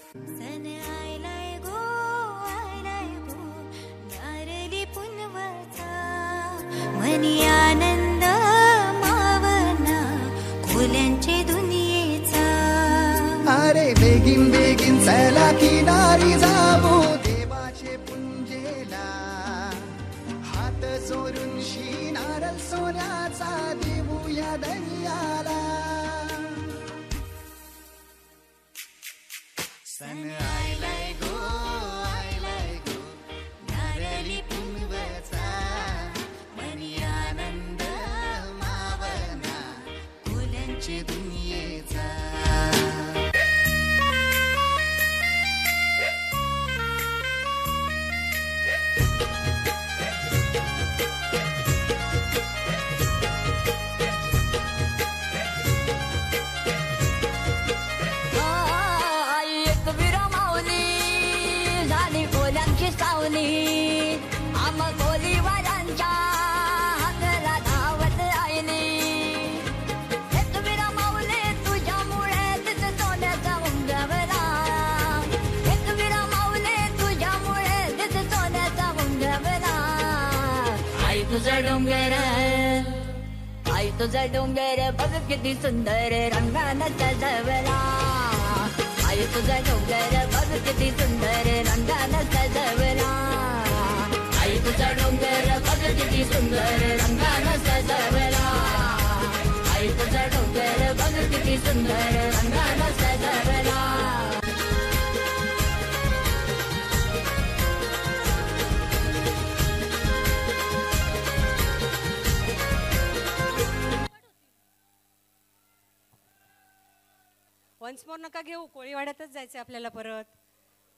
सन आयलाय गो Narali पुनवचा money आनंद मावना खोल्यांचे दुनियेचा. अरे बेगीन बेगीन चला किनारी जाऊ देवाचे पुंजेला, हात जोडून शिनारल सोन्याचा देऊया दर्याला. सन आयलाय गो नारळी पुनवचा मनी आनंद मावना खोल्यांचे दुनियेचा. आम कोलीवारांच्या हातला धावत आयली. एकवीरा माऊली तुझ्यामुळे तिथे सोन्याचा मुंगवला. एकवीरा माऊली तुझ्यामुळे तिथे सोन्याचा मुंगवला. आई तुझा डोंगर, आई तुझा डोंगर बघ किती सुंदर रंगानं सजवला. आई तुझा डोंगर बघ किती सुंदर रंगानं सजवला. आई तुझा डोंगर बघ किती सुंदर रंगानं सजवला. आई तुझा डोंगर बघ किती सुंदर रंगानं सजवला. वन्स मोर नका घेऊ, कोळीवाड्यातच जायचं आपल्याला परत.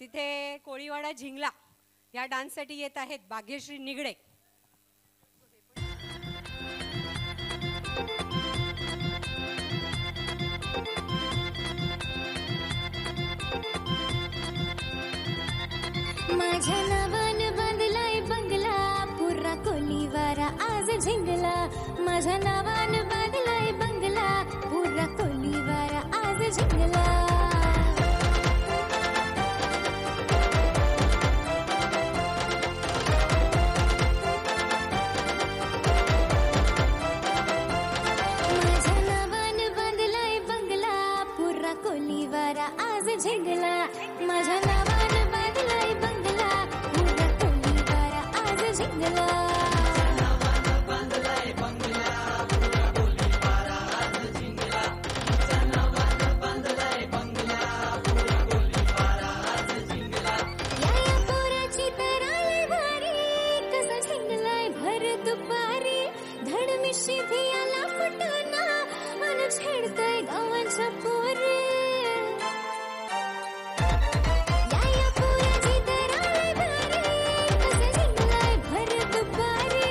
तिथे कोळीवाडा झिंगला या डान्ससाठी येत आहेत भाग्यश्री निगडे. माझ्या नावानं बांधलाय बंगला पुरा कोलीवारा आज झिंगला. माझ्या नावानं बांधलाय बंगला पुरा कोलीवारा आज झिंगला. माझ्या नावानं बांधलाय बंगला पुरा कोलीवारा आज झिंगला. माझ्या नावानं बांधलाय बंगला पुरा कोलीवारा आज झिंगला. या पोराची तर आली भारी, कसा झिंगलाय भर दुपारी. धड मिशी भियाला फुटना मन छेडतय गावांच्या पोरी. या पोराची तर आली भारी, कसा झिंगलाय भर दुपारी.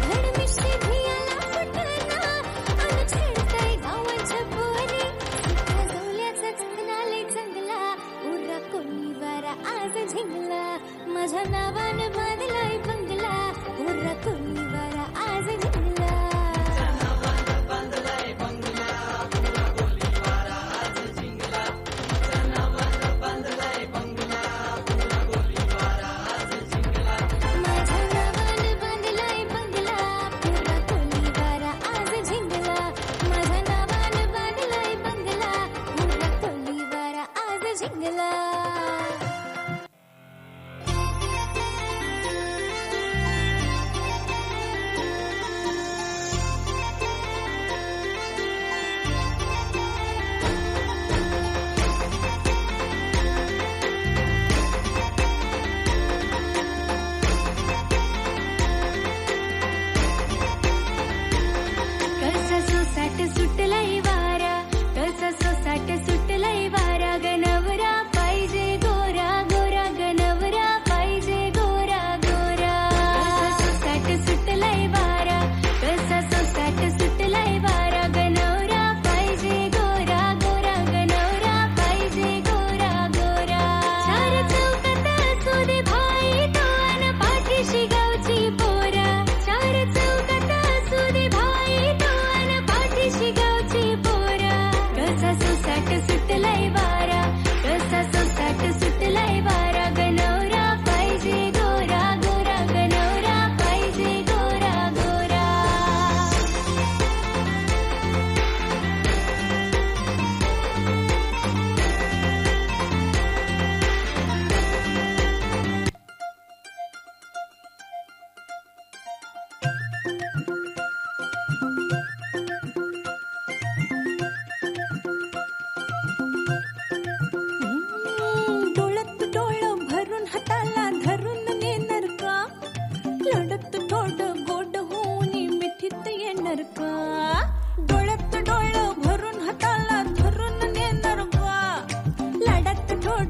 धड मिशी भियाला फुटना मन छेडतय गावांच्या पोरी. झोल्याचा चांगला चांगला पुरा कोलीवारा आज झिंगला. माझ्या नावानं बांधलाय बंगला पुरा कोलीवारा आज झिंगला. माझ्या नावानं बांधलाय बंगला पुरा कोलीवारा आज झिंगला. माझ्या नावानं बांधलाय बंगला पुरा कोलीवारा आज झिंगला. कसा सोसाट सुटलाय वारा, कसा सोसाट सुटलाय वारा. गणवरा पाहिजे गो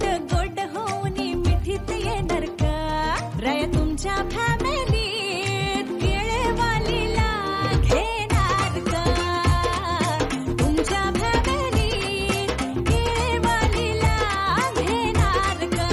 गोड गोड होऊन मिठीत येणार का राय तुमच्या फॅमिलीत केळेवालीला घेणार का तुमच्या फॅमिलीत केळेवालीला घेणार का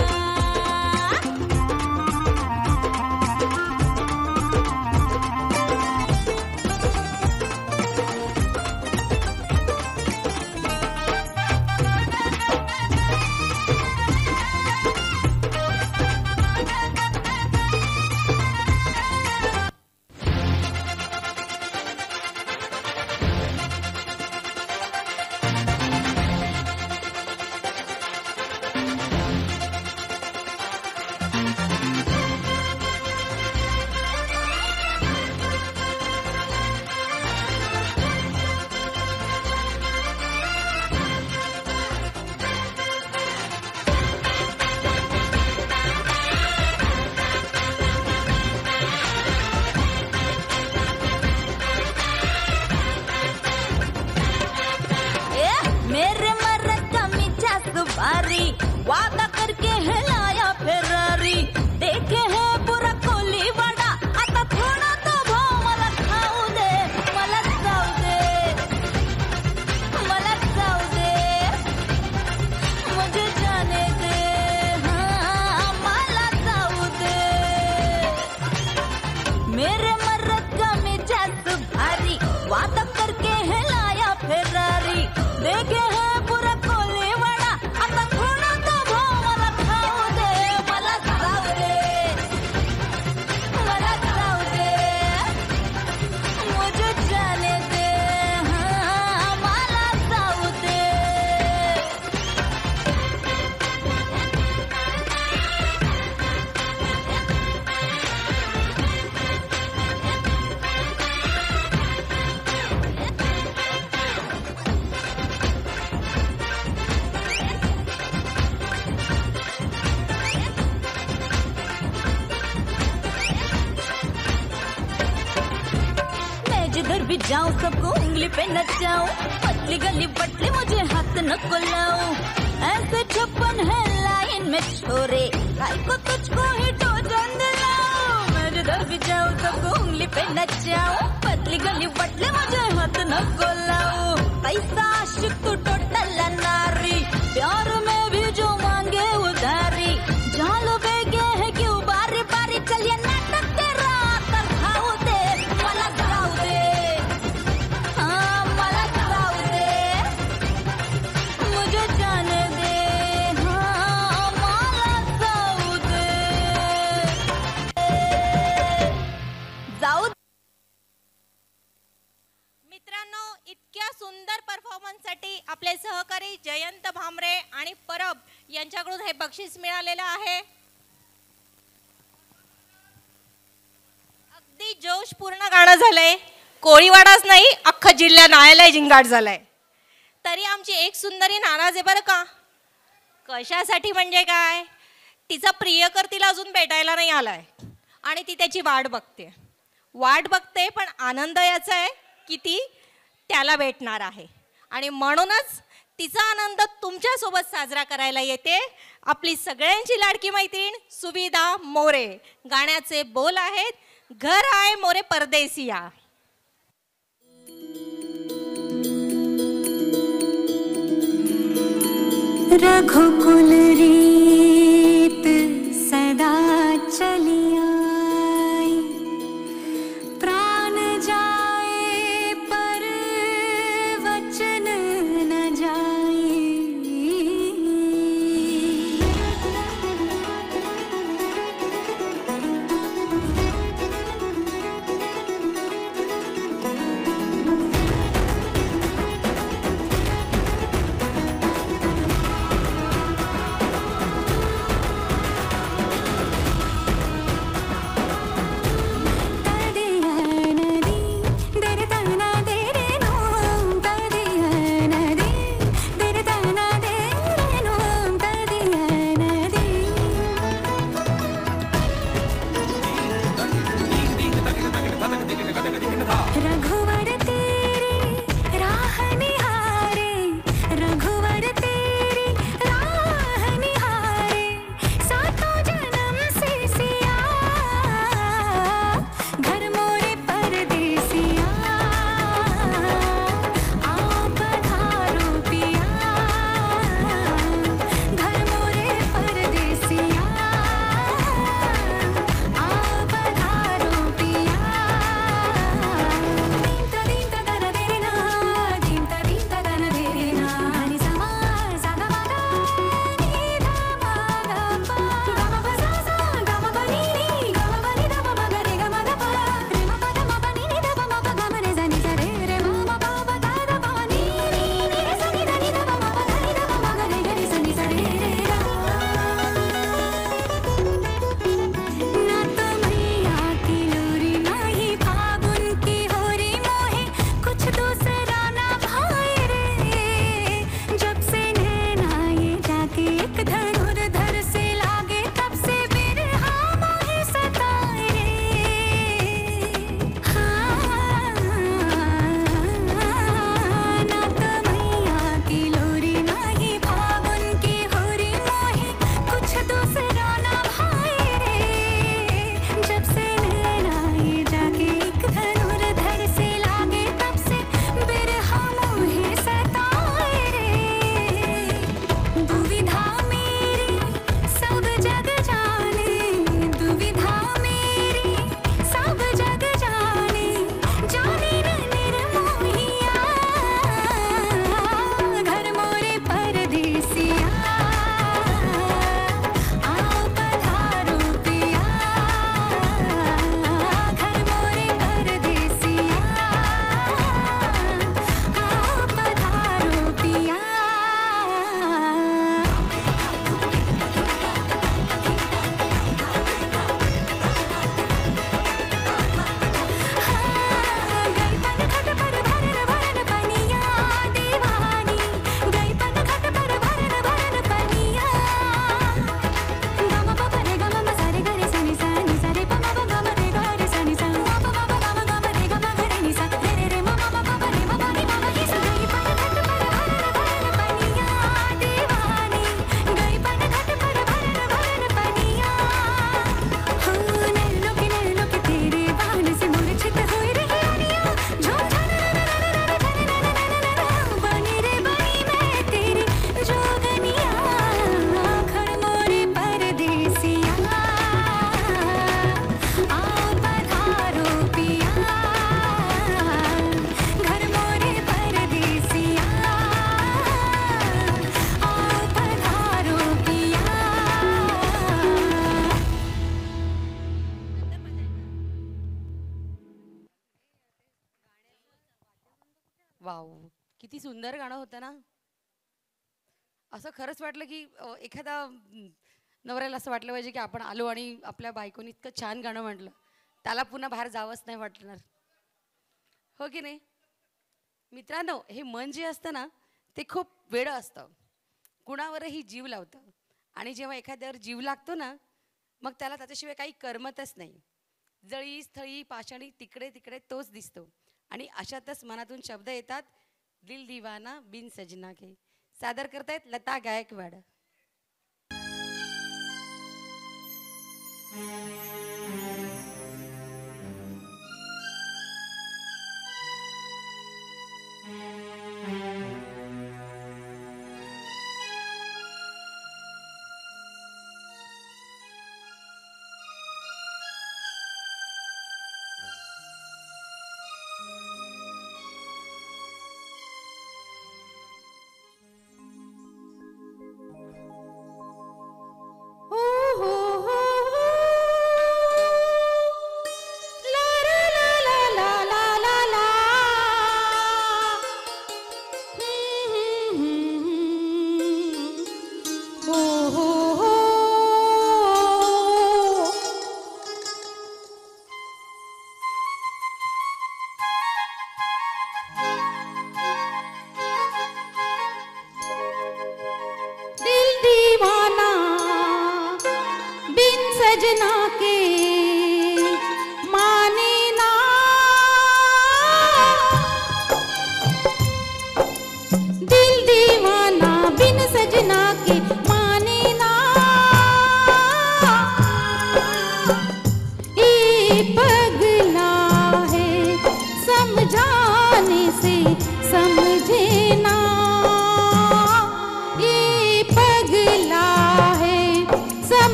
मेरे मर्द का मीठा सुपारी वादा करके है लाया फेरारी देखे है पूरा कोली वडा आता थोडा तो भाव मला खाऊ दे मला जाऊ दे मला जाऊ दे मुझे जाने दे हाँ मला जाऊ दे मेरे मर्द का मीठा सुपारी वादा करके है लाया फेरारी देखे है पूरा कोली वडा आता थोडा तो भाव मला खाऊ दे मला जाऊ दे मला जाऊ दे मुझे जाने दे हाँ मला जाऊ दे मैं जिधर भी जाऊं सबको उंगली पे नचाऊं पतली गली पतली मुझे हाथ न कोलाऊं ऐसे 56 है लाइन में छोरे भाई को तुझको ही टोचन दिलाऊं मैं जिधर भी जाऊं सबको उंगली पे नचाऊं पतली गली पतली मुझे हाथ न कोलाऊं पैसा आशिक तू टोटल नारी प्यार में भी जो मांगे उधारी जालो बेगे है क्यों बारी बारी चलिए नाटक तेरा तर खाऊ दे मला जाऊ दे हाँ मला जाऊ दे मुझे जाने दे हाँ मला जाऊ दे जाऊ मित्रांनो, इतक्या सुंदर परफॉर्मन्ससाठी आपले सहकारी जयंत भामरे आणि परब यांच्याकडून हे बक्षीस मिळालेलं आहे. अगदी जोशपूर्ण गाणं झालंय. कोळीवाडाच नाही, अख्खं जिल्हा न्यायालय जिंगाट झालंय. तरी आमची एक सुंदरी नाराज आहे बरं का. कशासाठी म्हणजे काय, तिचा प्रियकर तिला अजून भेटायला नाही आलाय आणि ती त्याची वाट बघते. पण आनंद याचा आहे की ती त्याला भेटणार आहे आणि म्हणूनच तिचा आनंद तुमच्यासोबत साजरा करायला येते आपली सगळ्यांची लाडकी मैत्रीण सुविधा मोरे. गाण्याचे बोल आहेत घर आए मोरे परदेसिया. रघुकुल रीत सदा चली आई प्राण जाए पर वचन न जाए वाव, किती सुंदर गाणं होतं ना. असं खरंच वाटलं की एखादा नवऱ्याला असं वाटलं पाहिजे की आपण आलो आणि आपल्या बायकोनी इतकं छान गाणं म्हटलं, त्याला पुन्हा बाहेर जावंच नाही वाटणार, हो की नाही. मित्रांनो, हे मन जे असतं ना ते खूप वेडं असतं, कुणावरही जीव लावतं. आणि जेव्हा एखाद्यावर जीव लागतो ना मग त्याला त्याच्याशिवाय काही करमतच नाही. जळी स्थळी पाषाणी तिकडे तिकडे तोच दिसतो. आणि अशातच मनातून शब्द येतात, दिल दिवाना बिन सजना के. सादर करतायत लता गायकवाड.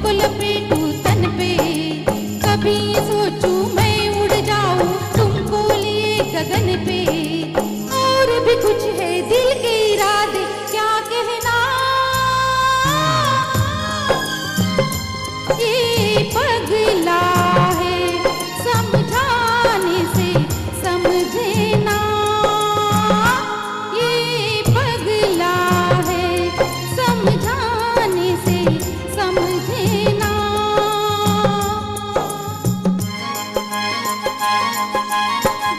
तुमको लपेटूं तन पे, कभी ये सोचूं मैं उड़ जाऊं तुमको लिए गगन पे। और भी कुछ है दिल के इरादे क्या कहना, ये पगला है समझाने से समझे ना, ये पगला है समझाने से समझे ना।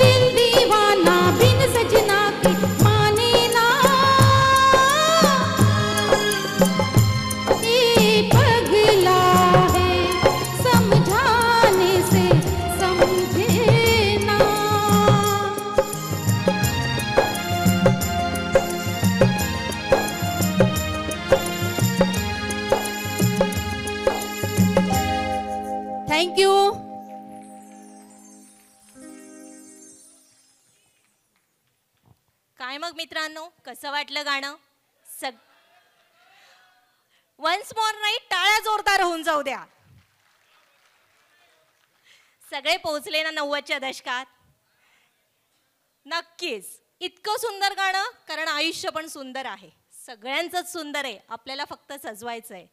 दिल दीवाना बिन सजना के माने ना, ये पगला है समझाने से समझे ना। Thank you. काय मग मित्रांनो, कसं वाटलं गाणं? वन्स मोर नाही, टाळ्या जोरदार होऊन जाऊ द्या. सगळे पोहोचले ना 90च्या दशकात? नक्कीच. इतकं सुंदर गाणं, कारण आयुष्य पण सुंदर आहे, सगळ्यांचंच सुंदर आहे, आपल्याला फक्त सजवायचं आहे.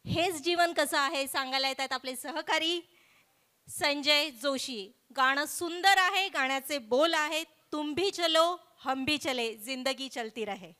हेच जीवन कसं आहे सांगायला येतात आपले सहकारी संजय जोशी. गाणं सुंदर आहे, गाण्याचे बोल आहेत, तुम भी चलो हम भी चले, जिंदगी चलती रहे.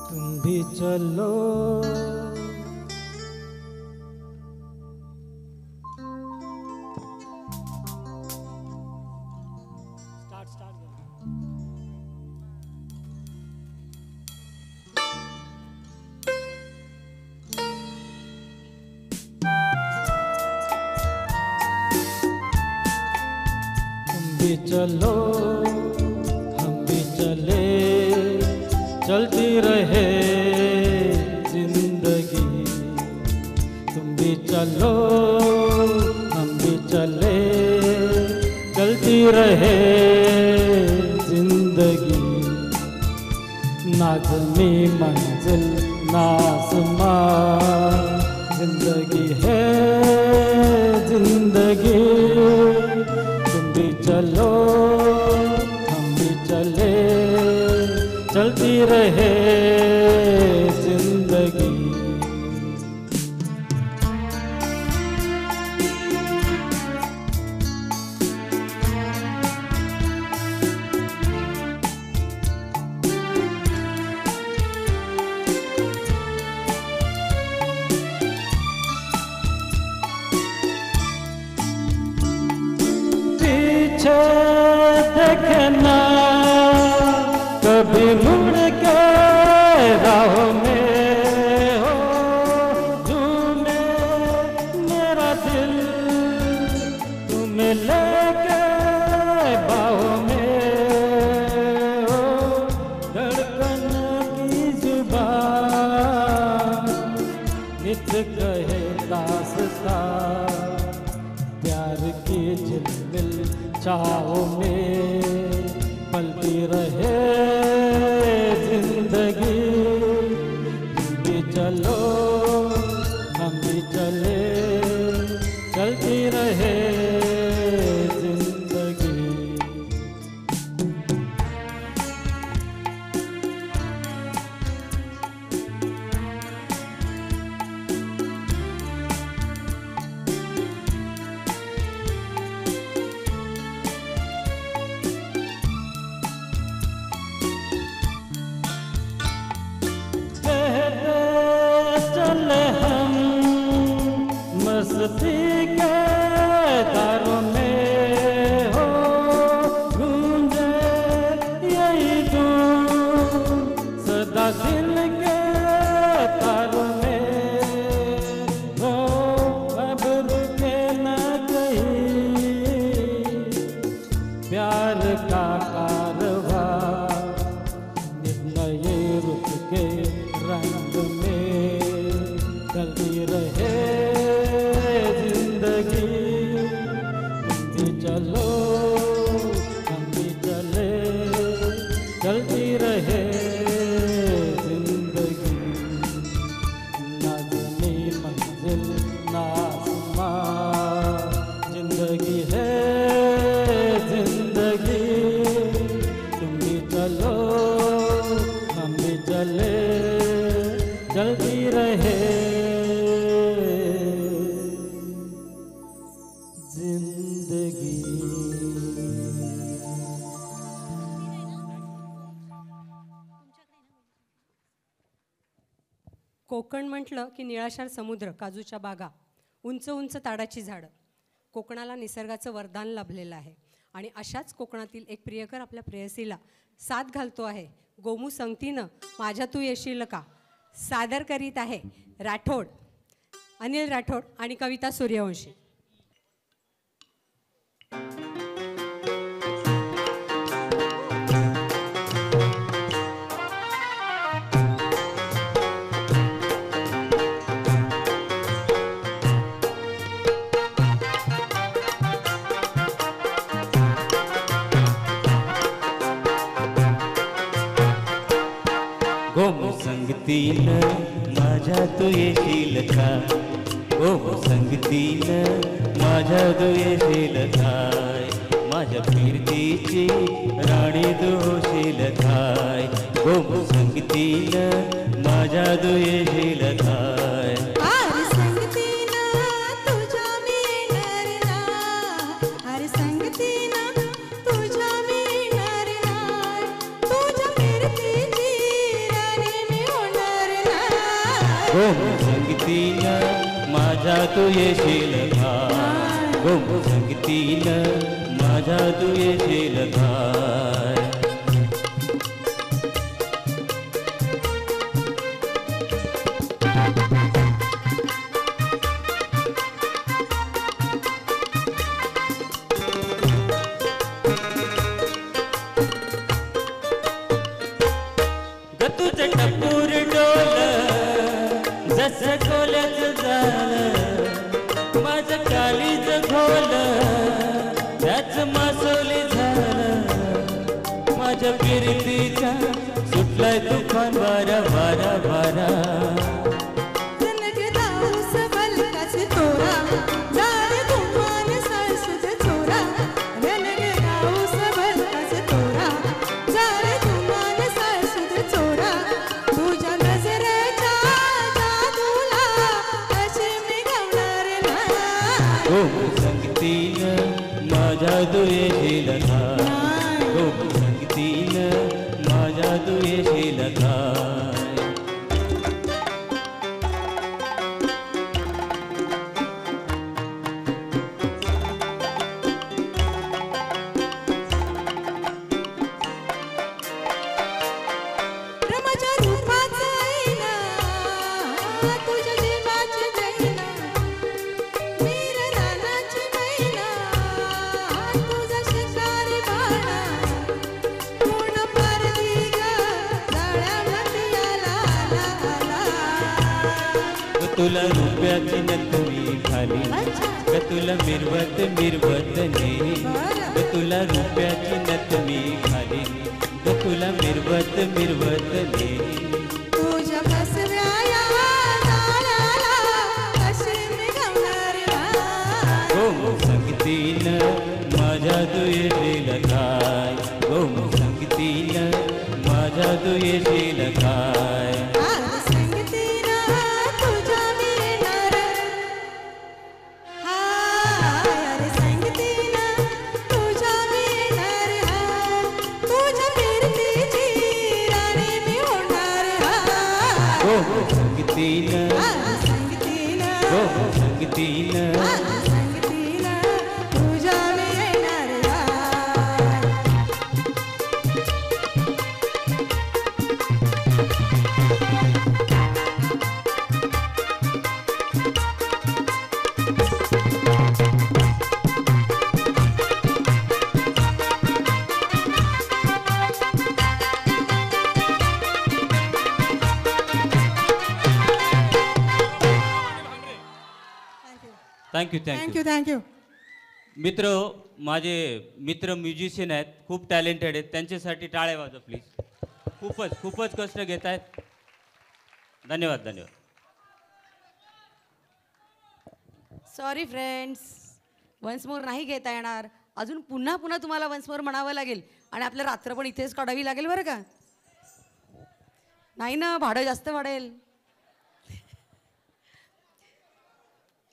तुम भी चलो तुम भी चलो हम भी चले, चलती रहे जिंदगी। तुम भी चलो हम भी चले, चलती रहे जिंदगी। नाज़मी मंजिल नाज़मा जिंदगी है जिंदगी। तुम भी चलो हम भी चले, चलती रहे जिंदगी। पीछे देखना कभी मुड़ के राह में हो, झूमे मेरा दिल तुम्हें लेके बाहों में हो। धड़कन की जुबान नित कहे दास्तां, प्यार की झिलमिल छाओं में का कारवा नित नए रुत के रंग में चलती रहे जिंदगी। तुम भी चलो हम भी चले चलती रहे जिंदगी। ना जमीन मंजिल ना आसमां जिंदगी है जिंदगी। तुम भी चलो हम भी चले चलती रहे जिंदगी। कोकण म्हटलं की निळाशार समुद्र, काजूच्या बागा, उंच उंच ताडाची झाडं. कोकणाला निसर्गाचं वरदान लाभलेलं आहे आणि अशाच कोकणातील एक प्रियकर आपल्या प्रेयसीला साथ घालतो आहे. गोमू संगतीनं माझ्या तू येशील का सादर करीत आहे राठोड, अनिल राठोड आणि कविता सूर्यवंशी. गोमू संगतीनं माझ्या तू येशील का, गोमू संगतीनं माझ्या तू येशील काय, माझ्या कीर्तीची राणी तू होशील काय, गोमू संगतीनं माझ्या तू येशील काय. आर संगतीनं तुझ्या मी येणार ना, आर संगतीनं तुझ्या मी येणार ना, तुझ्या कीर्तीची राणी मी होणार ना. गोमू संगतीनं माझ्या तू येशील काय, गोमू संगतीनं माझ्या तू येशील काय. तुझं टपूर डोल जसं कोल्याचं झालं, माझं कालीज घोल त्याच मासोली झालं, माझ्या कीर्तीचा सुटलाय तुफान वारा वारा वारा. जनक दाऊस बलकाच तोरा, जाळे तुमान साळसूद चोरा, जनक दाऊस बलकाच तोरा, जाळे तुमान साळसूद चोरा, तुझ्या नजरेच्या जादूला अशी मी गवणार ना. गोमू संगतीनं माझ्या तू येशील काय, गोमू संगतीनं माझ्या तू येशील काय. रमाच्या रूपाचं ऐना, तुझ्या जीवाची जैना, मीर रानाची मैना, तुझा शिकारी बाणा, पूर्ण परदी ग जाळ्यामध्ये आला आला आला. तुला रुपयाची नथनी खाली का तुला मिरवत मिरवत नेली, तुला रुपयाची नथनी खाली का तुला मिरवत मिरवत नेली. तुझ्या फसव्या या जाळ्याला अशी मी गवणार ना. गोमू संगतीनं माझ्या तू येशील काय, गोमू संगतीनं माझ्या तू येशील काय. आर संगतीनं तुझ्या मी येणार, हाय आर संगतीनं तुझ्या मी येणार, हाय तुझ्या कीर्तीची राणी मी होणार, हाय गोमू संगतीनं आर संगतीनं, गोमू संगतीनं आर संगतीनं तुझ्या मी येणार, हाय. Thank you thank you. थँक्यू. मित्र, माझे मित्र म्युझिशियन आहेत, खूप टॅलेंटेड आहेत, त्यांच्यासाठी टाळ्या वाजवा प्लीज. खूपच खूपच कष्ट घेत आहेत. धन्यवाद धन्यवाद. सॉरी फ्रेंड्स, वन्स मोर नाही घेता येणार. अजून पुन्हा पुन्हा तुम्हाला वन्स मोर म्हणावं लागेल आणि आपल्या रात्र पण इथेच काढावी लागेल बरं का. नाही ना, भाडं जास्त वाढेल.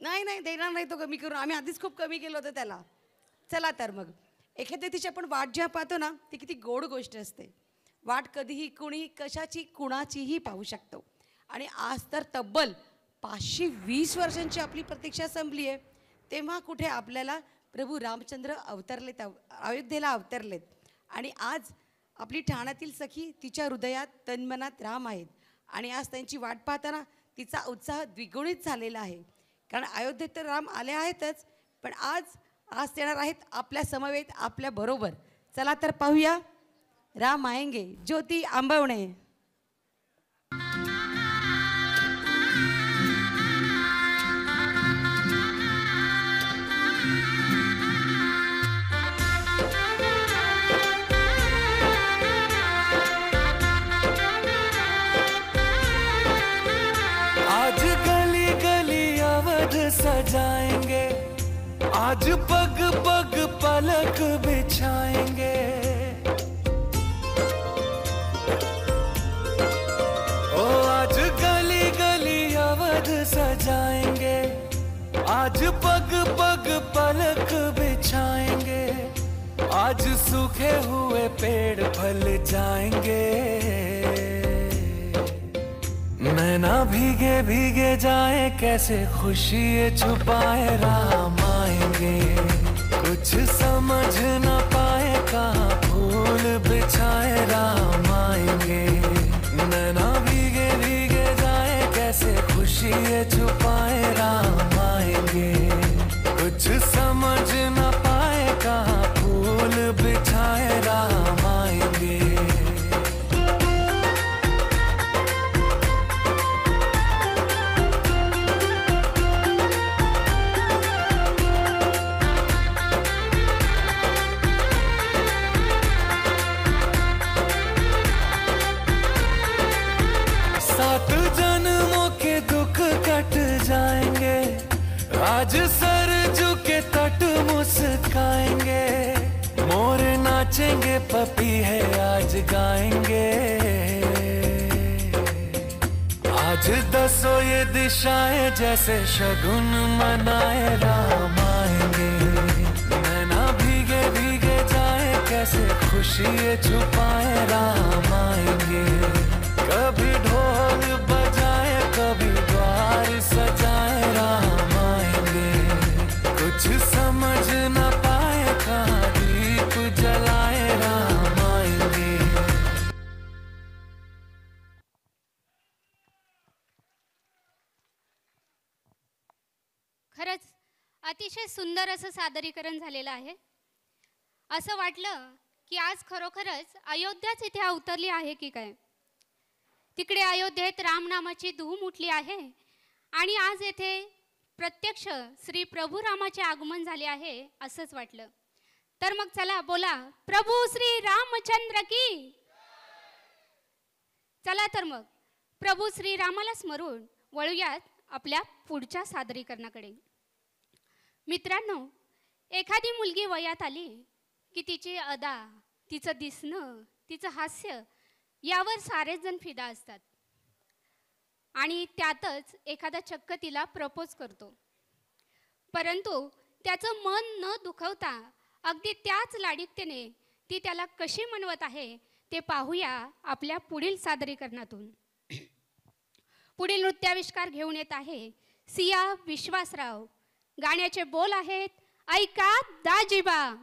नाही नाही देणार नाही, तो कमी करून आम्ही आधीच खूप कमी केलं होतं त्याला. चला तर मग, एखाद्या तिची आपण वाट जेव्हा पाहतो ना, ती किती गोड गोष्ट असते. वाट कधीही कुणी कशाची कुणाचीही पाहू शकतो. आणि आज तर तब्बल 520 वर्षांची आपली प्रतीक्षा संपली आहे. तेव्हा कुठे आपल्याला प्रभू रामचंद्र अवतरलेत, अयोध्येला अवतरलेत. आणि आज आपली ठाण्यातील सखी तिच्या हृदयात तन्मनात राम आहेत. आणि आज त्यांची वाट पाहताना तिचा उत्साह द्विगुणित झालेला आहे. कारण अयोध्येत तर राम आले आहेतच, पण आज येणार आहेत आपल्या समवेत, आपल्या बरोबर. चला तर पाहूया, राम आएंगे. ज्योती आंबवणे. आज गली गली अवध सजाएंगे, आज पग पग पलक बिछाएंगे. ओ आज गली गली अवध सजाएंगे, आज पग पग पलक बिछाएंगे. आज सूखे हुए पेड़ फल जाएंगे, नैना भीगे भीगे जाए कैसे खुशी ये छुपाए. राम आएंगे, कुछ समझ न पाए कहाँ फूल बिछाए. राम आएंगे, नैना भीगे भीगे जाए कैसे खुशी ये छुपाए. राम आएंगे, कुछ समझ न पाए कहाँ फूल बिछाए. राम आएंगे. जाएंगे, आज सर झुके तट मुस्काएंगे. मोर नाचेंगे, पपी है आज गाएंगे. आज दसों ये दिशाएं जैसे शगुन मनाए. राम आएंगे, नैना भीगे भीगे जाए कैसे खुशी ये छुपाए. राम आएंगे, कभी ढोल बजाए कभी द्वार सजाए. राम आएंगे, कुछ समझ न पाए कहाँ दीप जलाए. राम आएंगे. खरंच अतिशय सुंदर असं सादरीकरण झालेलं आहे. असं वाटलं की आज खरोखरच अयोध्याच इथे अवतरली आहे की काय. तिकडे अयोध्येत रामनामाची धूम उठली आहे आणि आज येथे प्रत्यक्ष श्री प्रभू रामाचे आगमन झाले आहे असंच वाटलं. तर मग चला बोला, प्रभू श्री रामचंद्र की. चला तर मग प्रभू श्री रामाला स्मरून वळूयात आपल्या पुढच्या सादरीकरणाकडे. मित्रांनो, एखादी मुलगी वयात आली की तिची अदा, तिचं दिसणं, तिचं हास्य यावर सारेच जण फिदा असतात. आणि त्यातच एखादा चक्क तिला प्रपोज करतो. परंतु त्याचं मन न दुखवता अगदी त्याच लाडिकतेने ती त्याला कशी म्हणवत आहे ते पाहूया आपल्या पुढील सादरीकरणातून. पुढील नृत्याविष्कार घेऊन येत आहे सिया विश्वासराव. गाण्याचे बोल आहेत ऐका दाजीबा.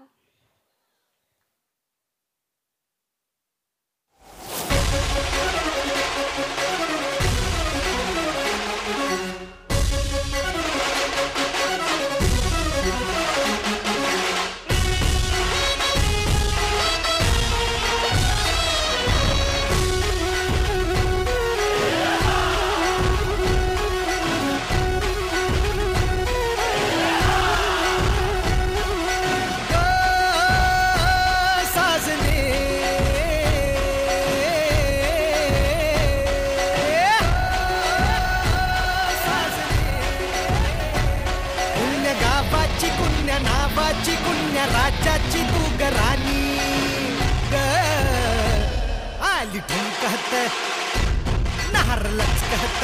नार लचकत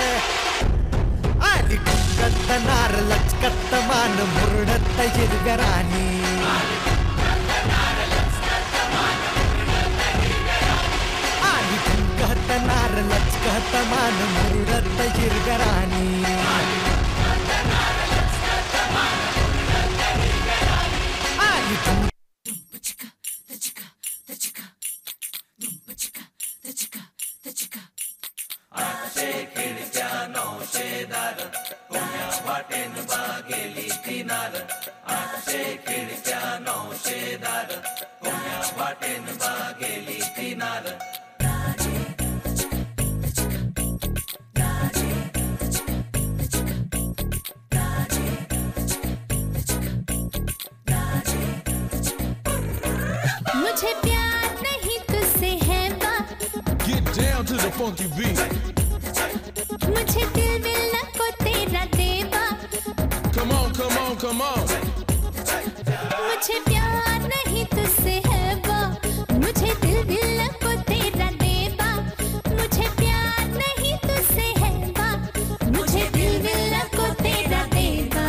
आली ठुमकत नार लचकत मान मुरडत हिरव्या राणी आली ठुमकत नार लचकत मान मुरडत हिरव्या राणी आली ठुमकत आठशे खिडक्या 900 दार पुण्या वाटेन बागेली किनार 800 खिडक्या 900 दार पुण्या वाटेन बागेली किनार मुझे प्यार नहीं तुझसे है बात Get down to the funky beat मुझे दिल मिलना को तेरा देवा Come on, come on, come on मुझे प्यार नहीं तुझसे है वो मुझे दिल मिलना को तेरा देवा मुझे प्यार नहीं तुझसे है वो मुझे दिल मिलना को तेरा देवा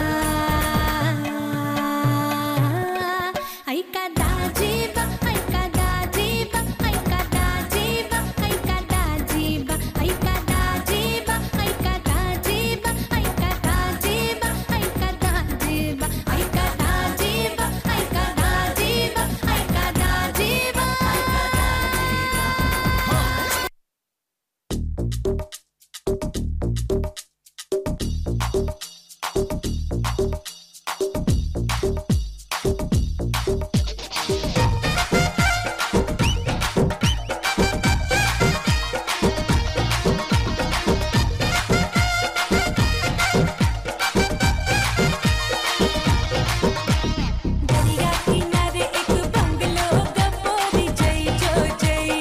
ऐका दाजीबा ऐका दाजीबा ऐका दाजीबा ऐका दाजीबा ऐका दाजीबा ऐका दाजीबा ऐका दाजीबा ऐका दाजीबा ऐका दाजीबा ऐका दाजीबा ऐका दाजीबा दरिया किनारे एक बंगलो गपोरी जय जो जय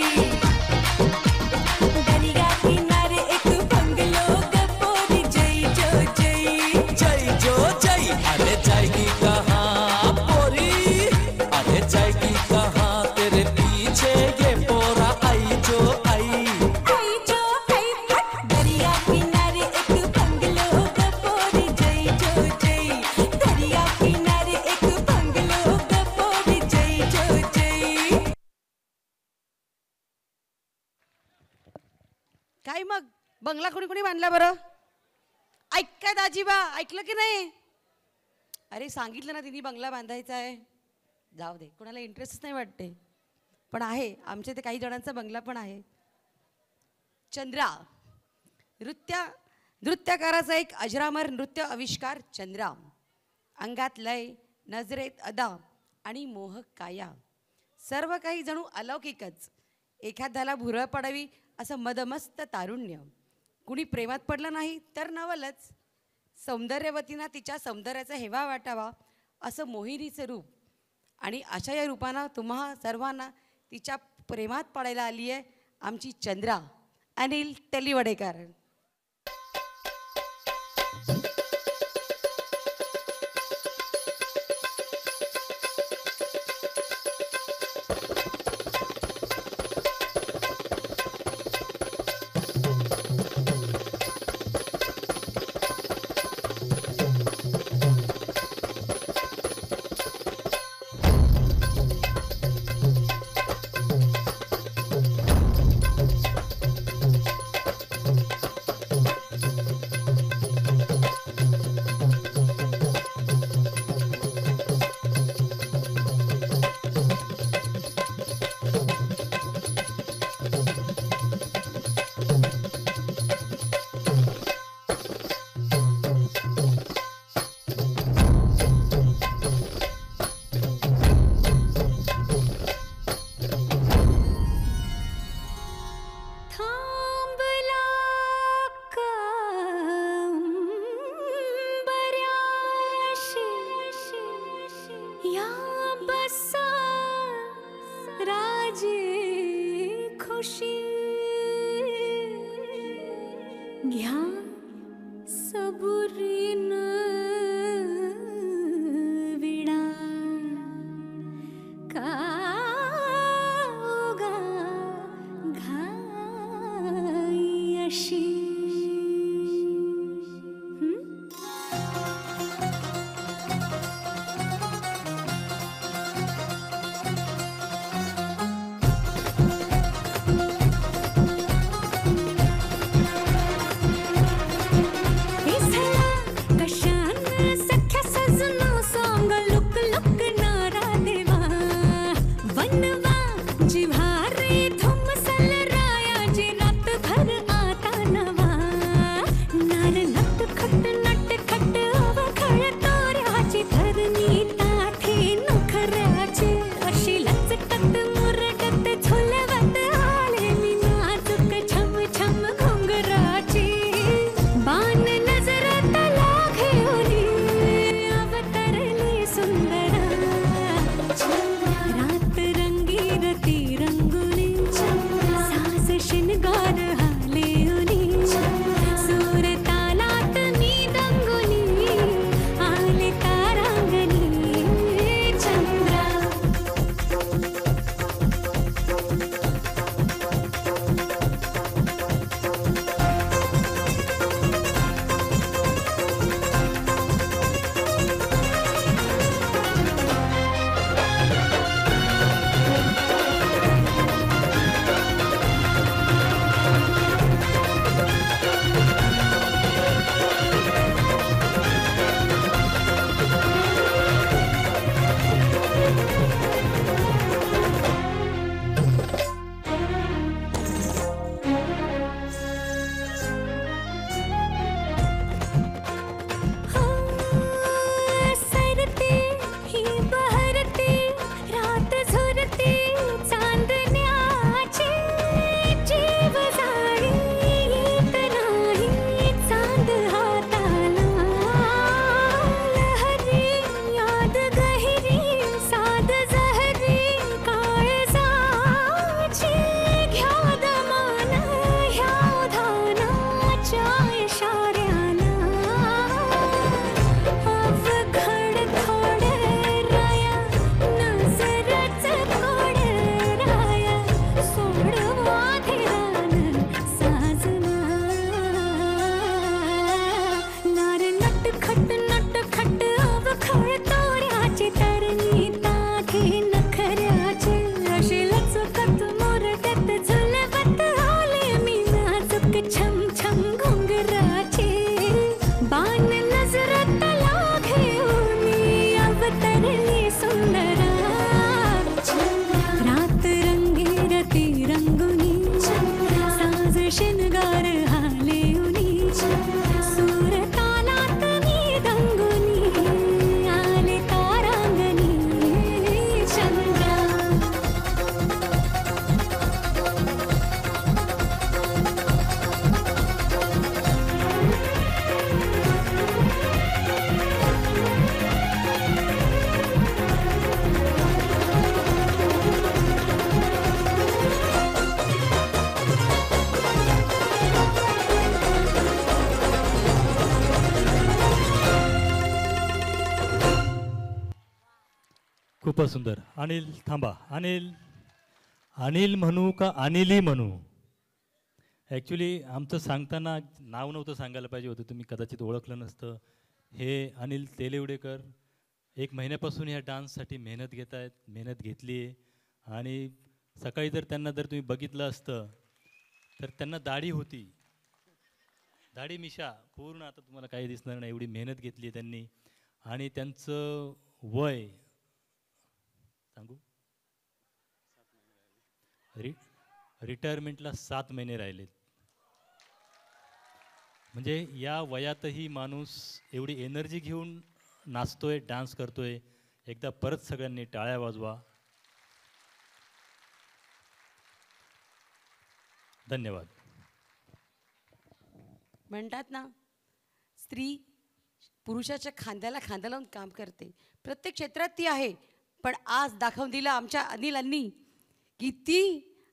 दरिया किनारे एक बंगलो गपोरी जय जो जय जय जो जय अरे जाएगी कहाँ पोरी अरे जाएगी कहाँ तेरे पीछे ये पोरा आई जो आई आई जो आई दरिया किनारे एक बंगलो गपोरी जय जो जय दरिया किनारे एक बंगलो गपोरी जय जो जय काय मग बंगला कोणी कोणी बांधला बरं ऐक काय दाजीबा ऐकलं की नाही अरे सांगितलं ना तिने बंगला बांधायचा आहे जाऊ दे कोणाला इंटरेस्टच नाही वाटते पण आहे आमच्या इथे काही जणांचा बंगला पण आहे चंद्रा नृत्यकाराचा एक अजरामर नृत्य आविष्कार चंद्रा अंगात लय नजरेत अदा आणि मोहक काया सर्व काही जणू अलौकिकच एखाद्याला भुरळ पडावी असं मदमस्त तारुण्य कुणी प्रेमात पडलं नाही तर नवलच सौंदर्यवतींना तिच्या सौंदर्याचा हेवा वाटावा असं मोहिनीचं रूप आणि अशा या रूपानं तुम्हा सर्वांना तिच्या प्रेमात पडायला आली आहे आमची चंद्रा अनिल तेलिवडेकर घ्या सबुरीन विडा का उगा घाई भारी धुमसल रायाची रात भर आता नवा नार नट खट नट खट अवखळ तोऱ्याची धरणी ताठी नखऱ्याची अशी लचकत मुरडत झुलवत आले मी नाजूक छम छम घुंगराची बाण नजरात लागे ओली अवतरली सुंदरा रात रंगीरती रंगुली साज शिनगार हाले उली सूर तालात मी दंगुली आले तारांगणी चंद्रा सरते ही बहरते रात झुरते चांदण्याची जीव जाळी येत नाही चांद हाताला लहरी याद गहिरी साद जहरी काळजाची घ्या दमान ह्या धानाच्या इशाऱ्याला अवघड थोडे राया नजरच कोडे राया सोडवा धिरान साजना नार नट खट अवघड तोऱ्याची तरणी ताठी नखऱ्याची अशी लचकत मोरडत झुलवत आले मी नाजूक छम छम घुंगराची बाण नजरत लागे ओली अवतरली सुंदरा रात रंगीरती रंगुनी साज शिनगार हाले उनी सूर तालात मी दंगुनी आले तारांगणी चंद्रा खूपच सुंदर. अनिल थांबा. अनिल म्हणू का अनिली म्हणू? ॲक्च्युली आमचं सांगताना नाव नव्हतं सांगायला पाहिजे होतं, तुम्ही कदाचित ओळखलं नसतं. हे अनिल तेलवडेकर 1 महिन्यापासून ह्या डान्ससाठी मेहनत घेतली आहे. आणि सकाळी जर तुम्ही बघितलं असतं तर त्यांना दाढी होती, दाढी मिशा पूर्ण, आता तुम्हाला काही दिसणार नाही, एवढी मेहनत घेतली आहे त्यांनी. आणि त्यांचं वय सांगू, रिटायरमेंटला 7 महिने राहिलेत. म्हणजे या वयातही माणूस एवढी एनर्जी घेऊन नाचतोय, डान्स करतोय. एकदा परत सगळ्यांनी टाळ्या वाजवा. धन्यवाद. म्हणतात ना, स्त्री पुरुषाच्या खांद्याला खांदा लावून काम करते. प्रत्येक क्षेत्रात ती आहे. पण आज दाखवून दिलं आमच्या अनिलांनी की ती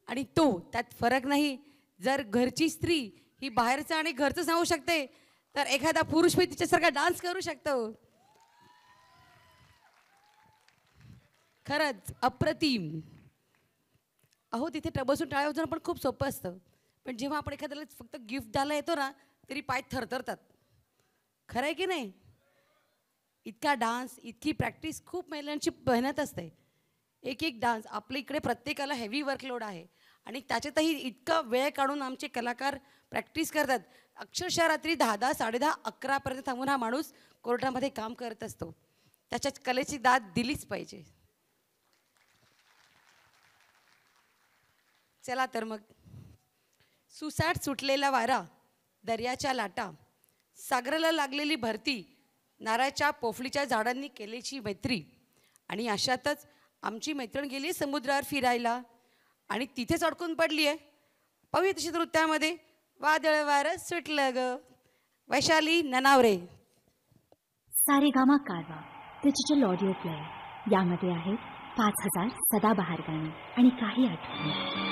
आणि तो त्यात फरक नाही. जर घरची स्त्री ही बाहेरचं आणि घरचं सांगू शकते तर एखादा पुरुष पण तिच्यासारखा डान्स करू शकतो. खरंच अप्रतिम. अहो तिथे बसून टाळ्या वाजवणं पण खूप सोपं असतं, पण जेव्हा आपण एखाद्याला फक्त गिफ्ट द्यायला येतो ना तरी पाय थरथरतात. खरं आहे की नाही? इतका डान्स, इतकी प्रॅक्टिस, खूप महिलांची मेहनत असते. एक एक डान्स आपल्या इकडे प्रत्येकाला हेवी वर्कलोड आहे आणि त्याच्यातही इतका वेळ काढून आमचे कलाकार प्रॅक्टिस करतात. अक्षरशः रात्री 10-10, 10:30, 11पर्यंत थांबून हा माणूस कोर्टामध्ये काम करत असतो. त्याच्या कलेची दाद दिलीच पाहिजे. चला तर मग. सुसाट सुटलेला वारा, दर्याच्या लाटा, सागराला लागलेली भरती, नारळाच्या पोफळीच्या झाडांनी केलेची मैत्री, आणि अशातच आमची मैत्रीण गेली समुद्रावर फिरायला आणि तिथेच अडकून पडली आहे. पवित्र चित्रवृत्तामध्ये वादळ वारं सुटलं ग. वैशाली ननावरे. सारेगामा कारवा डिजिटल ऑडिओ प्लेअर. यामध्ये आहेत 5000 सदाबहार गाणी आणि काही आठवणी.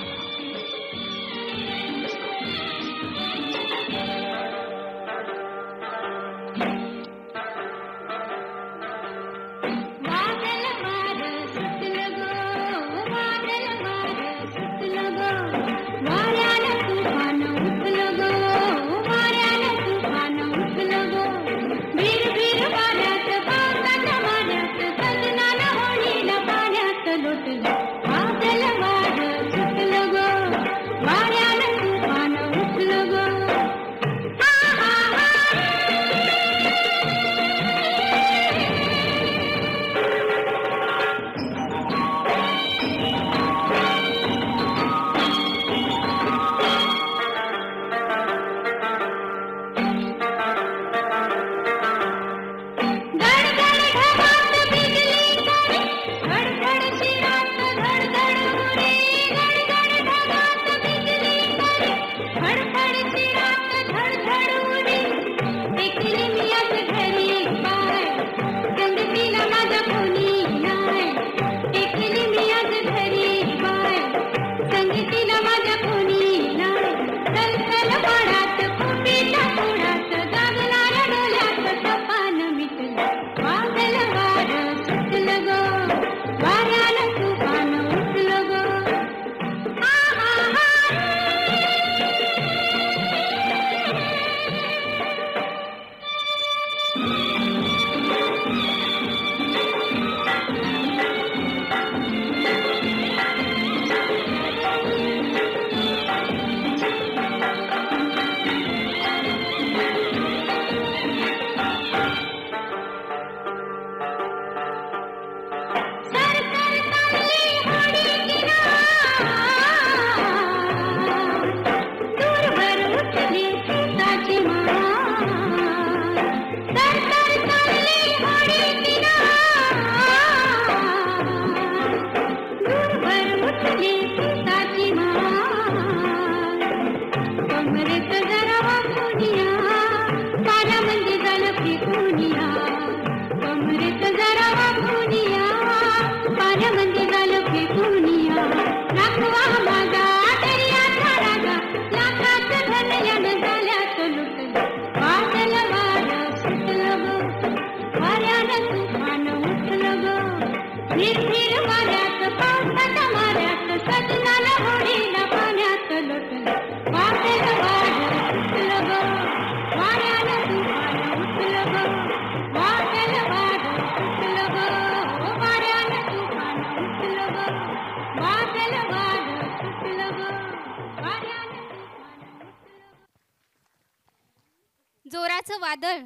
जोराचं वादळ,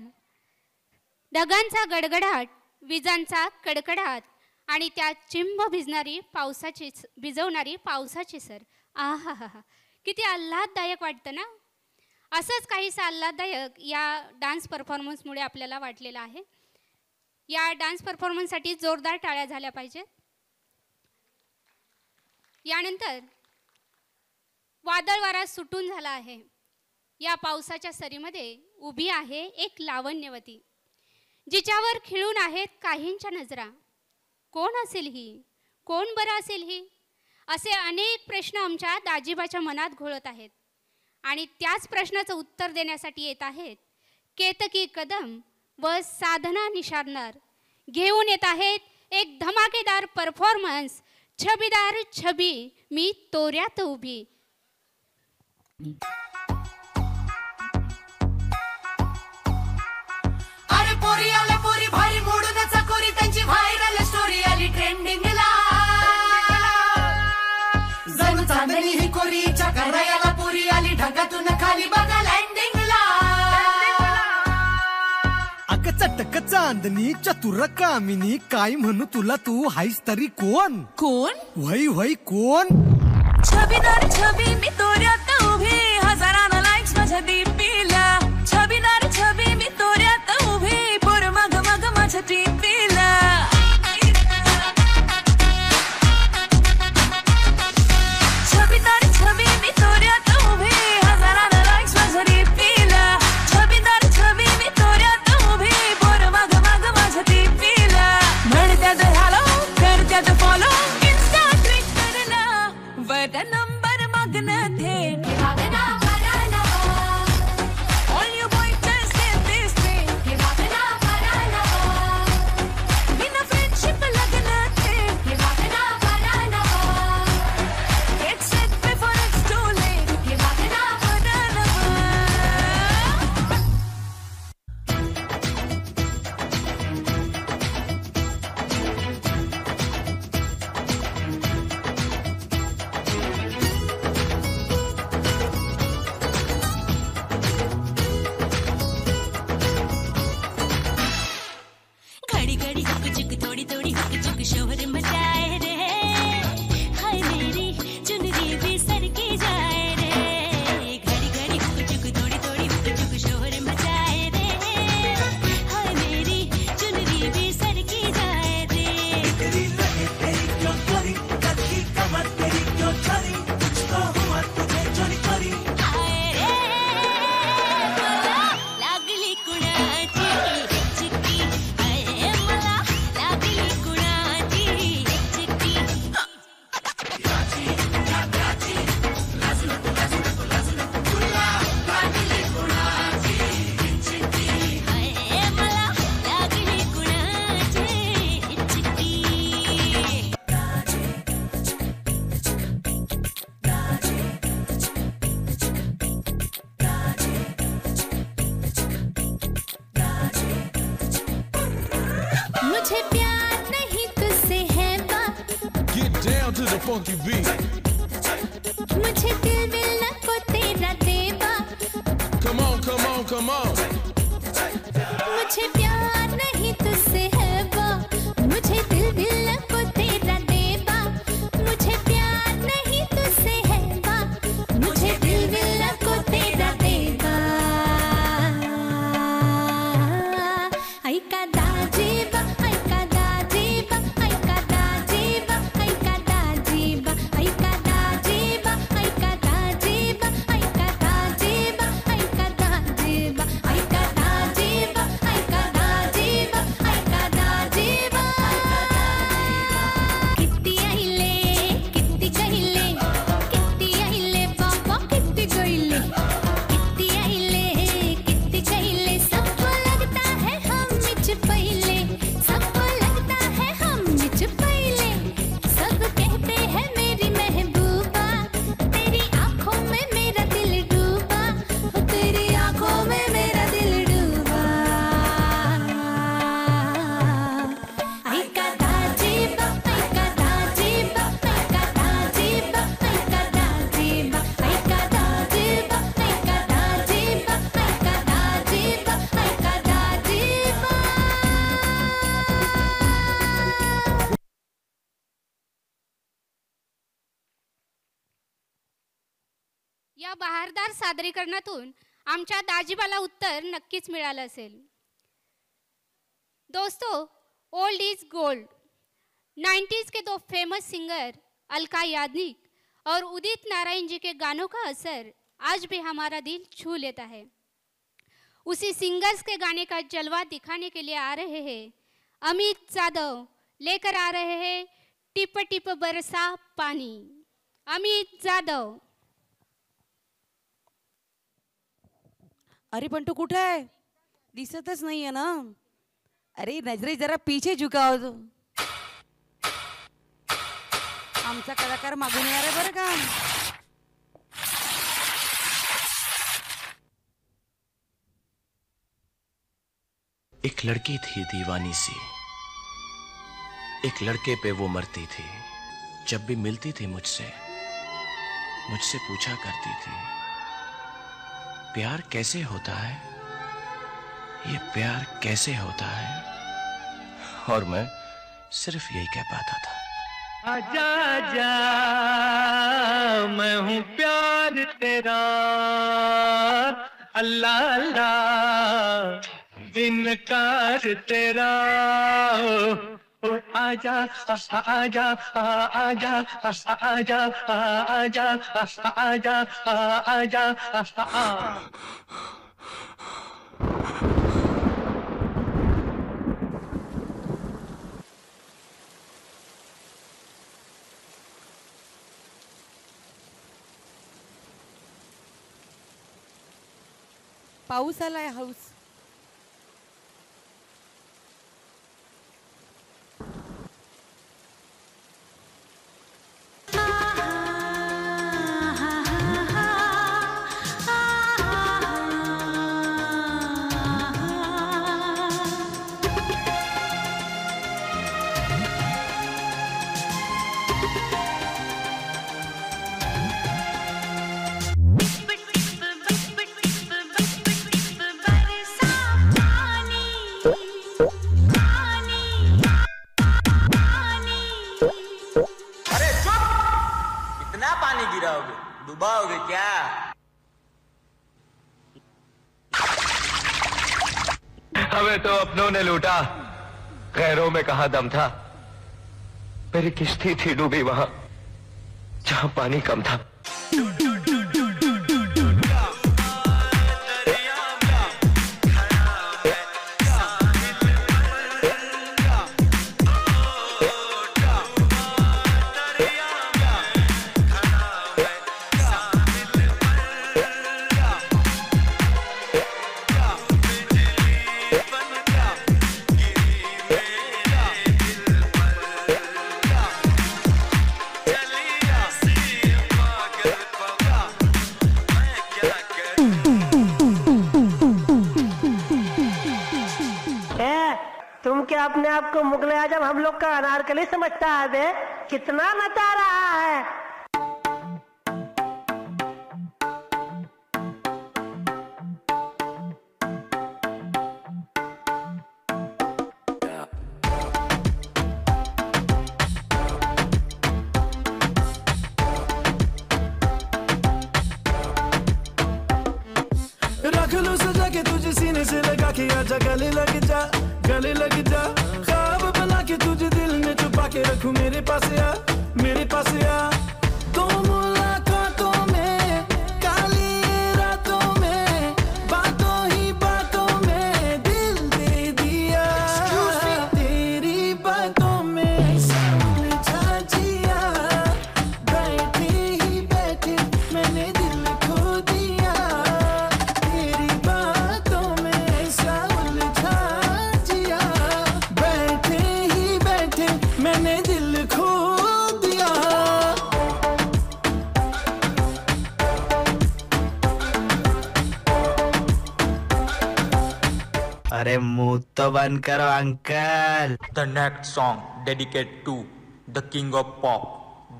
ढगांचा गडगडाट, विजांचा कडकडाट आणि त्यात चिंब भिजवणारी पावसाची सर. आहा हा हा, किती आल्हाददायक वाटतं ना. असंच काहीसं आल्हाददायक या डान्स परफॉर्मन्समुळे आपल्याला वाटलेलं आहे. या डान्स परफॉर्मन्ससाठी जोरदार टाळ्या झाल्या पाहिजेत. यानंतर वादळ वारा सुटून झाला आहे. या पावसाच्या सरीमध्ये उभी आहे एक लावण्यवती, जिच्यावर खिळून आहेत काहींच्या नजरा. कोण असेल ही? कोण बरं असेल ही? असे अनेक प्रश्न आमच्या दाजीबाच्या मनात घोळत आहेत आणि त्याच प्रश्नाचं उत्तर देण्यासाठी येत आहेत केतकी कदम व साधना निशारनार. घेऊन येत आहेत एक धमाकेदार परफॉर्मन्स, छबीदार छबी मी तोऱ्यात उभी. पोरी आल्या पोरी भारी मोडून चकोरी, त्यांची व्हायरल स्टोरी आली ट्रेंडिंगला. जणू चांदणी ही कोरीच्या करायला पोरी आली ढगातून खाली बघा लँडिंगला. अग चटक चांदणी चतुर कामिनी, काय म्हणू तुला, तू हायस तरी कोण? कोण? वै वै कोण? छबी नारी छबी मी तोऱ्यात उभी हजारानं लाईक्स माझ्या डीपीला छबी नारी छबी मी तोऱ्यात उभी पोर मग मग माझ्या डीपीला छबी नारी छबी मी तोऱ्यात उभी हजारानं लाईक्स माझ्या डीपीला छबी नारी छबी मी तोऱ्यात उभी पोर मग मग माझ्या डीपीला म्हणत्यात हॅलो करत्यात फॉलो इन्स्टा ट्विटरला वट नंबर मागणं थेट All you boys just get this thing बिना friendship लग्न थेट Get set before it's too late घड़ी घड़ी हुक चुक थोड़ी थोड़ी हुक चुक शोहर मचाए रे हाय मेरी चुनरी भी सरकी जाए रे घड़ी घड़ी हुक चुक थोड़ी थोड़ी हुक चुक शोहर मचाए रे हाय मेरी चुनरी भी सरकी जाए रे तेरी लगे तेरी क्यों चोरी कच्ची कमर तेरी क्यों चोरी कुछ तो हुआ तुझे चोरी चोरी हाय रे लागली कुणाची चिक्की हाय मला लागली कुणाची चिक्की हाय मला लागली कुणाची चिक्की मुझे प्यार नहीं तुझसे है बा Get down to the funky beat. मुझे दिल मिलना को तेरा देवा Come on, come on, come on. मुझे प्यार नहीं तुझसे है बा मुझे दिल मिलना को तेरा देवा मुझे प्यार नहीं तुझसे है बा मुझे दिल मिलना को तेरा देवा ऐका दाजीबा ऐका दाजीबा ऐका दाजीबा ऐका दाजीबा ऐका दाजीबा ऐका दाजीबा ऐका दाजीबा ऐका दाजीबा ऐका दाजीबा ऐका दाजीबा ऐका दाजीबा किती आइले किती कहिले किती आइले बाबा किती गइले किती आइले किती कहिले सबको लगता है हम मिच पहिले सबको लगता है हम मिच पहिले सब कहते हैं मेरी महबूबा तेरी आंखों में मेरा दिल डूबा तेरी आंखों में मेरा दिल डूबा ऐका दाजीबा ऐका दाजीबा ऐका दाजीबा ऐका दाजीबा ऐका दाजीबा ऐका दाजीबा ऐका दाजीबा ऐका दाजीबा या बहारदार सादरीकरणातून आमच्या दाजीबाला उत्तर नक्कीच मिळालं असेल. दोस्तों, ओल्ड इज गोल्ड. 90s के दो फेमस सिंगर अलका याग्निक और उदित नारायण जी के गानों का असर आज भी हमारा दिल छू लेता है. उसी सिंगर्स के गाने का जलवा दिखाने के लिए आ रहे हैं अमित जादव, लेकर आ रहे हैं टिप टिप बरसा पानी. अमित जादव. अरे पण तू कुठे आहे? दिसतच नाहीये ना. अरे नजरे जरा पीछे झुकाव तो. आमचा कलाकार मागून येणार आहे बरं का. एक लड़की थी दीवानी सी, एक लड़के पे वो मरती थी. जब भी मिलती थी मुझसे पूछा करती थी, प्यार कैसे होता है, ये प्यार कैसे होता है. और मैं सिर्फ यही कह पाता था, आजा आजा मैं हूँ प्यार तेरा अल्लाह अल्लाह इनकार तेरा ओ आजा आजा आजा आजा आजा आजा आजा आजा। पाऊस आलाय हाऊस. डुबाओगे क्या? हमें तो अपनों ने लूटा, गैरों में कहा दम था। मेरी किश्ती थी डूबी वहां जहां पानी कम था। तुम क्या अपने आप को मुगले आजम हम लोग का अनारकली समझता है बे? कितना नचा रहा है। रख लो सजा के तुझे सीने से लगा के आजा गले लग जा, गले लग जा। ख्वाब बना के तुझे दिल में छुपा के रखूं, मेरे पास आ, मेरे पास आ। तो मुलाकातों में, काली रातों में, बातों ही बातों में दिल दे दिया। तेरी बातों में उलझा जिया, बैठे ही बैठे मैंने दिल खो दिया। तेरी बातों में ऐसा उलझा जिया, बैठे ही बैठे मैंने दिल खो दिया। अरे मुंह तो बंद करो uncle. The next song dedicated to the king of pop,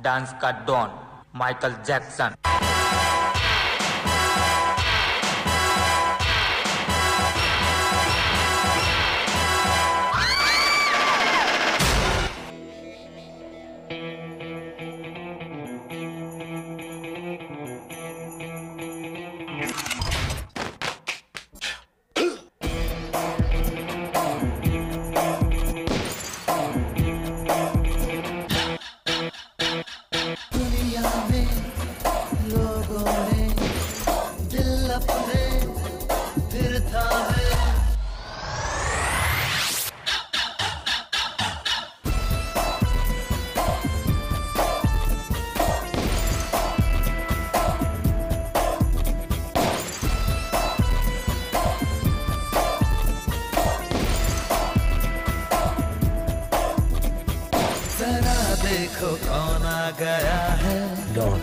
dance का डॉन, माइकल जैक्सन। दुनिया में लोगों ने दिल अपने फिर थामे। जरा देखो कौन आ गया है, डॉन।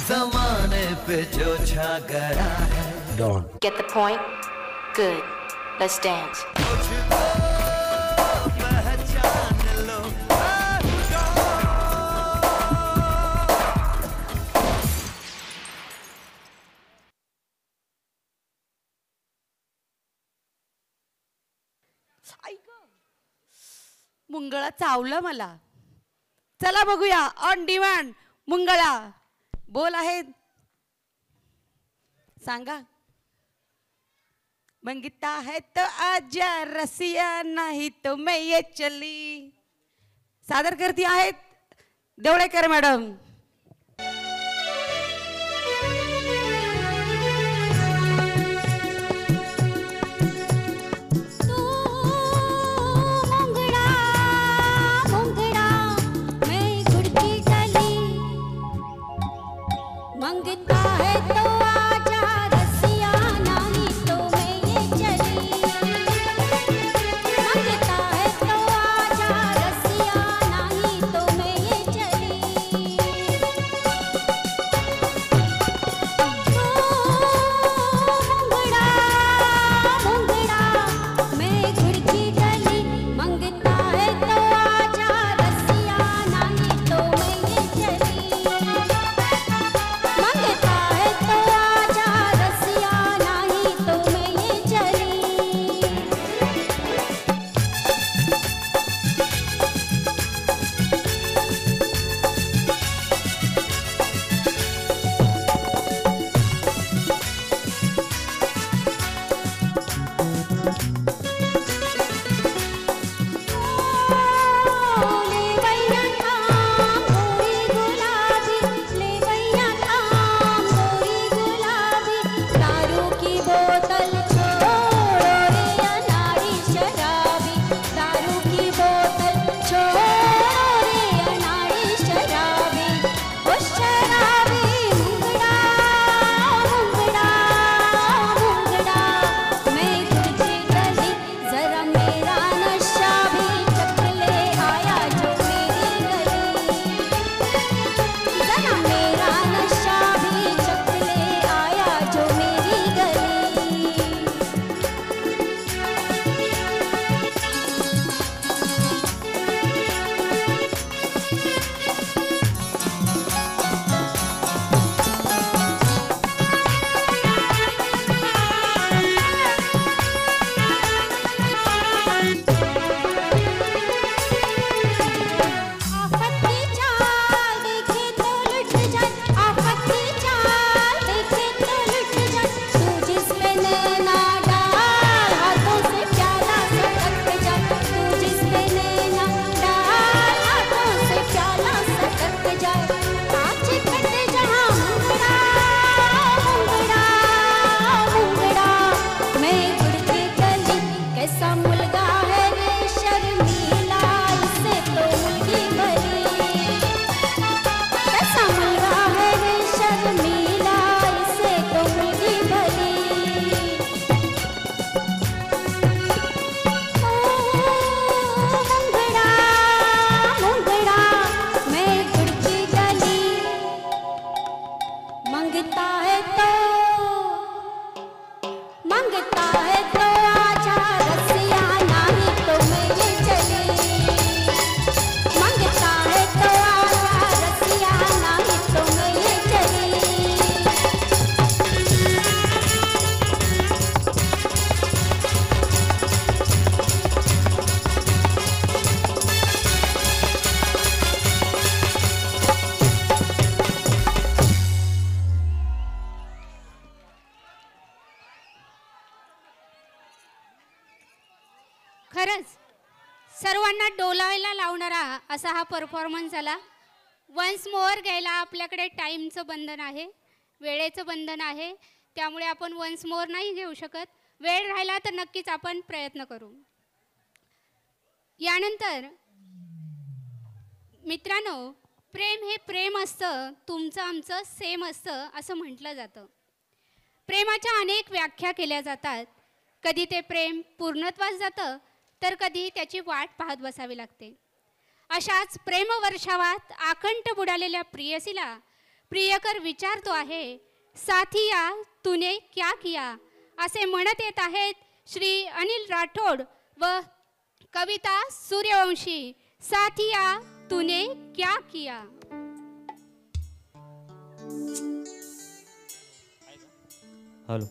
जमाने पे जो छा गया है, don. Get the point? Good. Let's dance. पहचान लो मुंगळा चावला मला. चला बघूया ऑन डिमांड मुंगळा बोल आहेत सांगा. मंगता है तो आजा रसिया नाही तो मैं ये चली. सादर करती आहेत देवळेकर मॅडम. मंगता है तो आजा रसिया नहीं तो मैं ये चली. मंगता है तो आजा रसिया नहीं तो मैं ये चली. मुंगड़ा मुंगड़ा मैं गुड़की गली. मंगता है तो आजा रसिया नहीं तो मैं ये चली. मंगता है तो आजा रसिया नहीं तो मैं ये चली. ले भैया थाम गोरी गुलाबी. ले भैया थाम गोरी गुलाबी. दारू की बोतल छोड़ो रे अनाड़ी शराबी. दारू की बोतल छोड़ो रे अनाड़ी शराबी. ओ शराबी मुंगड़ा मुंगड़ा मुंगड़ा मैं तुझे गली. जरा मेरा नशा भी चख ले आया जो मेरी गली. जरा मेरा नशा भी चख ले आया जो मेरी गली. आफत की चाल देखे तो लुट जाए. आफत की चाल देखे तो लुट जाए. तू जिस पे नैना डाल हाथों से प्याला सटक जाए. तू जिस पे नैना डाल हाथों से प्याला सटक जाए. कांच कट जहाँ मुंगड़ा मुंगड़ा मुंगड़ा मैं गुड़ की गली. कैसा मुलगा है रे शर्मीला इससे तो मुलगी भली. कैसा मुलगा है रे शर्मीला इससे तो मुलगी भली. मुंगड़ा मुंगड़ा मैं गुड़ की गली. मंगता है तो आजा रसिया नहीं तो मैं ये चली. मंगता है तो आजा रसिया नहीं तो मैं ये चली. खरंच सर्वांना डोलायला लावणारा असा हा परफॉर्मन्स झाला. वन्स मोअर घ्यायला आपल्याकडे टाईमचं बंधन आहे, वेळेचं बंधन आहे. त्यामुळे आपण वन्स मोअर नाही घेऊ शकत. वेळ राहिला तर नक्कीच आपण प्रयत्न करू. यानंतर मित्रांनो, प्रेम हे प्रेम असतं, तुमचं आमचं सेम असतं असं म्हटलं जातं. प्रेमाच्या अनेक व्याख्या केल्या जातात. कधी ते प्रेम पूर्णत्वास जातं तर कधी त्याची वाट पाहत बसावी लागते. अशाच प्रेमवर्षावात आकंठ बुडालेल्या प्रियसीला प्रियकर विचारतो आहे, साथिया तूने क्या किया. असे म्हणत येत आहेत श्री अनिल राठोड व कविता सूर्यवंशी. साथिया तूने क्या किया. हॅलो.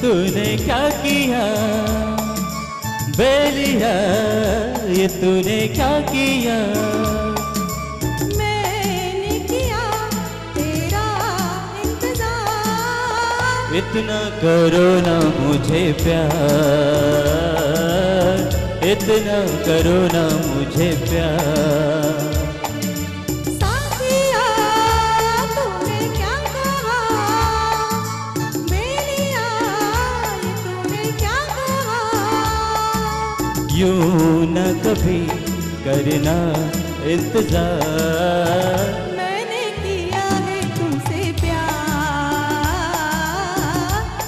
तूने क्या किया बेलिया, ये तूने क्या किया। मैंने किया तेरा इंतजार, इतना करो ना मुझे प्यार, इतना करो ना मुझे प्यार। साथिया तूने क्या कहा, बेलिया ये तूने क्या कहा। यूं न कभी करना इंतजार, मैंने किया है तुमसे प्यार,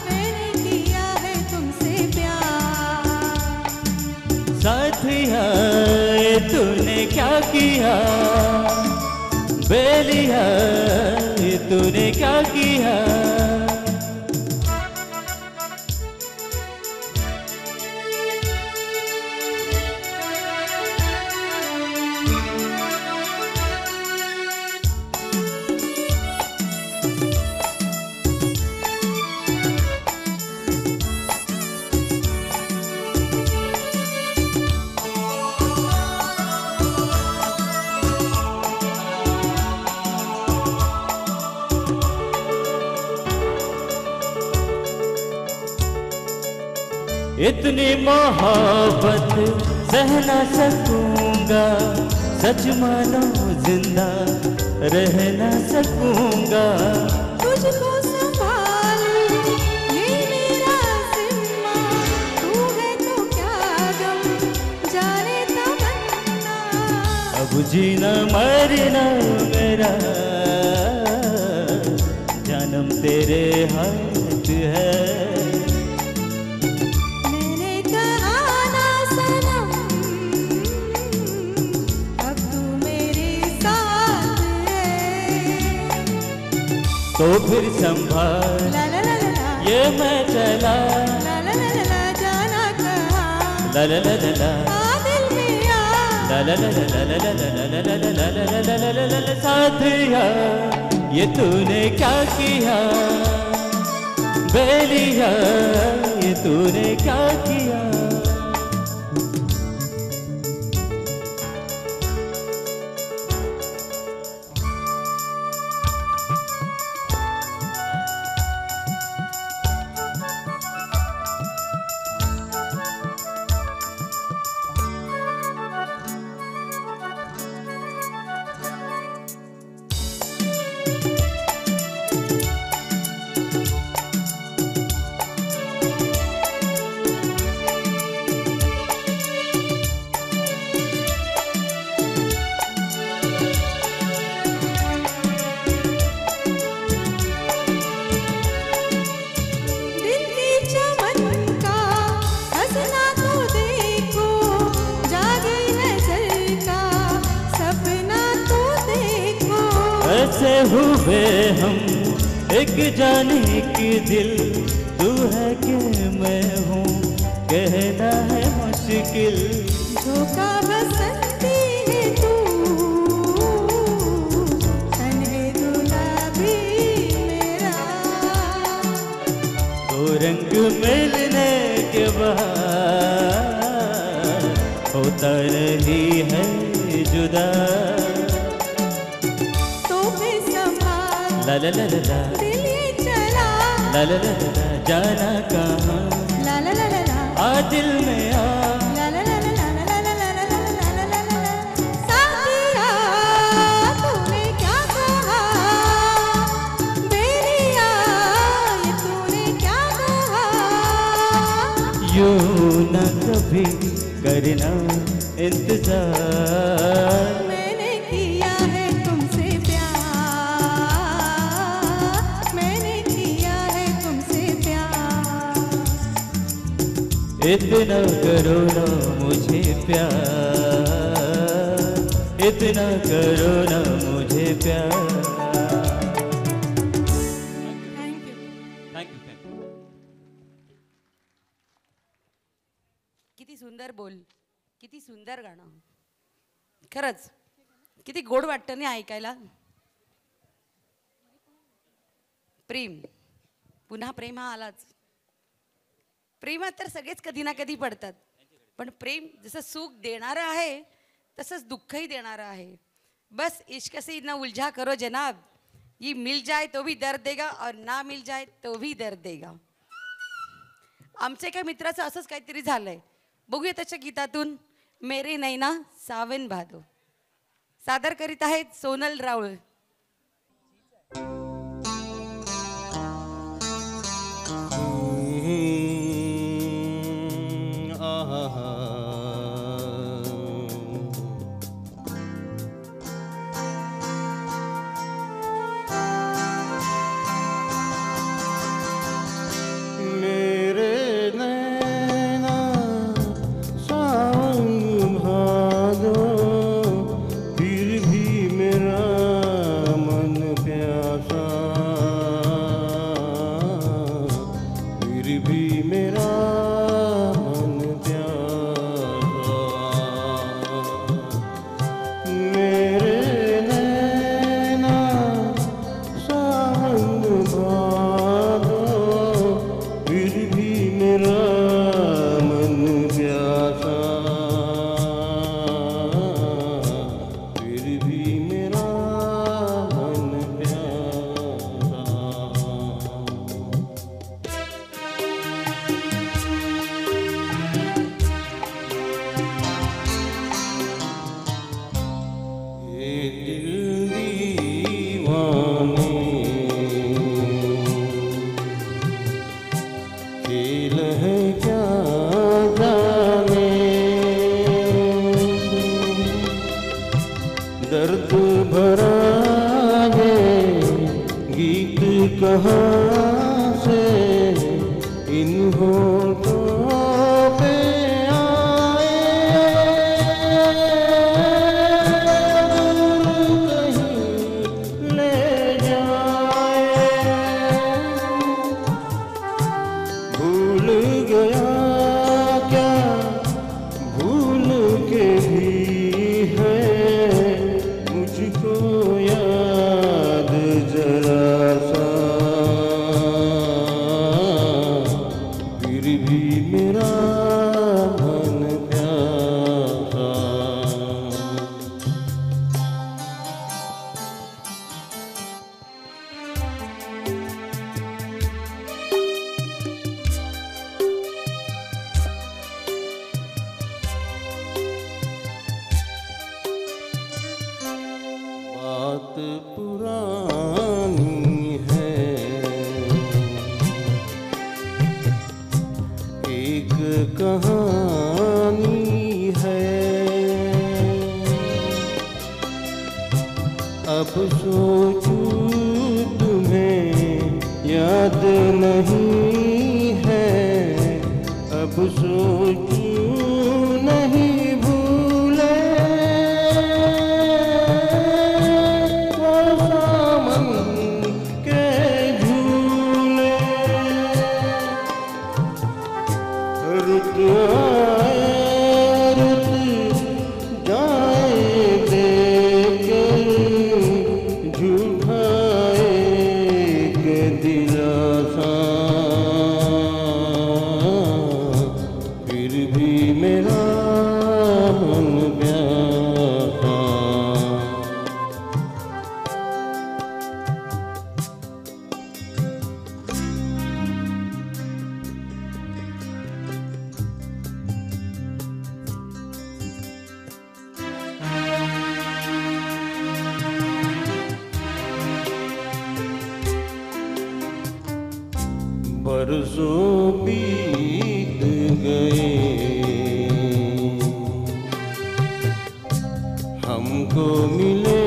मैंने किया है तुमसे प्यार। साथिया ये तूने क्या किया बेलिया, ये तूने क्या किया। इतनी मोहब्बत सह न सकूंगा, सच मानो जिंदा रह न सकूंगा। तुझको संभाल ये मेरा जिम्मा, तू है तो क्या गम जाने तमन्ना। अब जीना मरना मेरा जन्म तेरे हाथ है। मैंने कहा ना सनम, अब तू मेरे साथ है। तो फिर संभाल ला ला ला ला ला, ये मैं चला, ला ला ला ला ला, जाना कहा ला ला ला ला ला, आ दिल में आ। ला ला ला ला ला ला ला ला ला ला ला ला ला ला। साथिया ये तूने क्या किया बेलिया, ये तूने क्या किया। दिल की चमन का हंसना तो देखो, जागी नजर का सपना तो देखो। ऐसे हुए हम एक जाने की दिल, तू है कि मैं हूँ कहना है मुश्किल। झोंका बसंती है तू, तन है गुलाबी मेरा। दो रंग मिलने के बाद होता नहीं है जुदा। तो फिर संभाल ला ला ला ला ला, दिल ये चला, ला ला ला ला ला, जाना कहाँ ला ला ला ला ला, आ दिल में आ। ला ला ला ला ला ला ला ला ला ला ला ला ला। साथिया तूने क्या कहा, बेलिया ये तूने क्या कहा। यूं न कभी करना इंतजार, मैंने किया है तुमसे प्यार, मैंने किया है तुमसे प्यार। इतना करो ना मुझे प्यार, इतना करो ना मुझे प्यार। Thank you. किती सुंदर बोल, किती सुंदर गाणं, खरंच किती गोड वाटतं नाही ऐकायला. प्रेम, पुन्हा प्रेम हा आलाच. प्रेमात तर सगळेच कधी ना कधी पडतात, पण प्रेम जसं सुख देणारं आहे तसंच दुःखही देणारं आहे. बस इश्क से ना उलझा करो जनाब, ये मिल जाए तो भी दर्द देगा और ना मिल जाए तो भी दर्द देगा. आमच्या एका मित्राचं असंच काहीतरी झालंय. बघूया त्याच्या गीतातून मेरे नैना सावन भादो. सादर करीत आहेत सोनल राऊळ. बरसों बीत गए हमको मिले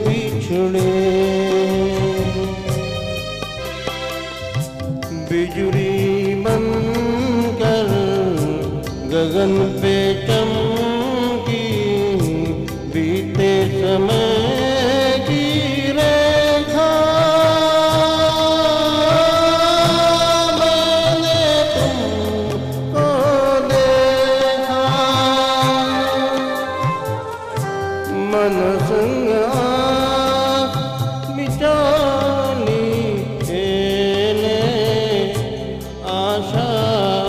बिछड़े बिजली बनकर गगन पे चमकी बीते समय आशा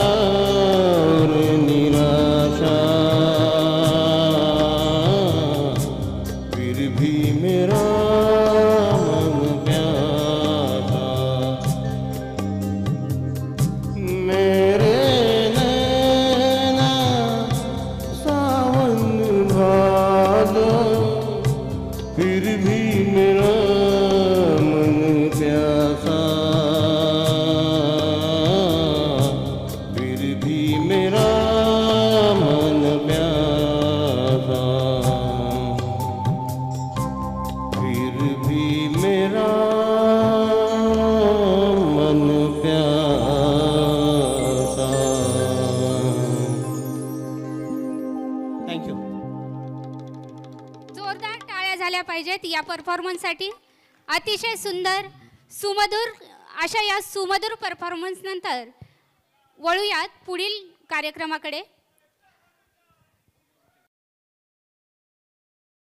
आहेत या परफॉर्मन्ससाठी. अतिशय सुंदर सुमधुर अशा या सुमधुर परफॉर्मन्स नंतर वळूयात पुढील कार्यक्रमाकडे.